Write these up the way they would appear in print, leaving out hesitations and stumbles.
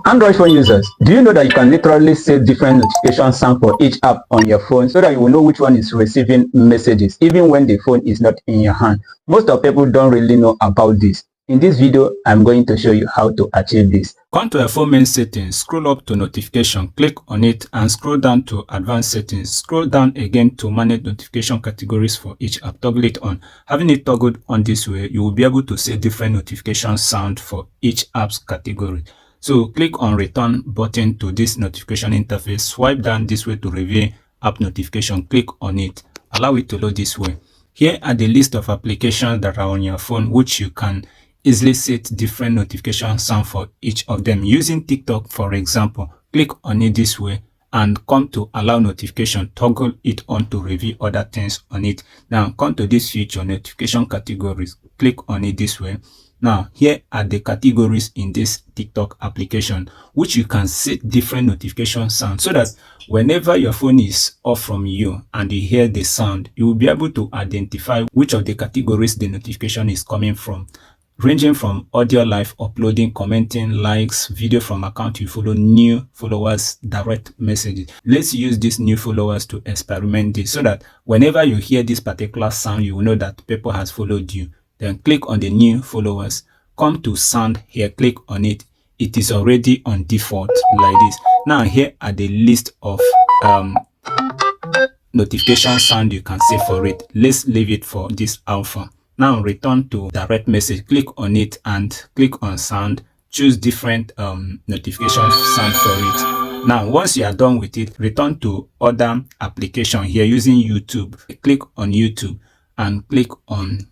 Android phone users, do you know that you can literally set different notification sound for each app on your phone so that you will know which one is receiving messages even when the phone is not in your hand? Most of people don't really know about this. In this video, I'm going to show you how to achieve this. Come to your phone main settings, scroll up to notification, click on it and scroll down to advanced settings. Scroll down again to manage notification categories for each app. Toggle it on. Having it toggled on this way, you will be able to set different notification sound for each app's category. So click on return button to this notification interface. Swipe down this way to reveal app notification. Click on it. Allow it to load this way. Here are the list of applications that are on your phone, which you can easily set different notification sound for each of them. Using TikTok, for example, click on it this way and come to allow notification, toggle it on to reveal other things on it. Now come to this feature, notification categories, click on it this way. Now here are the categories in this TikTok application, which you can set different notification sound so that whenever your phone is off from you and you hear the sound, you will be able to identify which of the categories the notification is coming from, ranging from audio, live uploading, commenting, likes, video from account you follow, new followers, direct messages. Let's use these new followers to experiment this so that whenever you hear this particular sound, you will know that people has followed you. Then click on the new followers, come to sound here, click on it. It is already on default like this. Now here are the list of notification sound you can set for it. Let's leave it for this alpha. Now return to direct message, click on it and click on sound, choose different notification sound for it. Now once you are done with it, return to other application here using YouTube. Click on YouTube and click on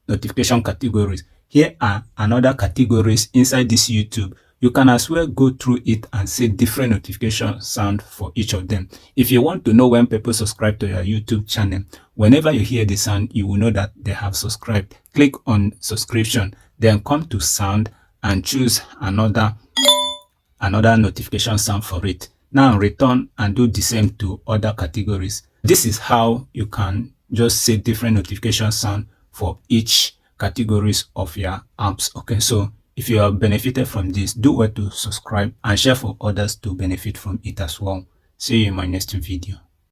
notification categories. Here are another categories inside this YouTube. You can as well go through it and set different notification sound for each of them. If you want to know when people subscribe to your YouTube channel, whenever you hear the sound, you will know that they have subscribed. Click on subscription, then come to sound and choose another notification sound for it. Now return and do the same to other categories. This is how you can just set different notification sound for each categories of your apps. Okay, so if you have benefited from this, do well to subscribe and share for others to benefit from it as well. See you in my next video.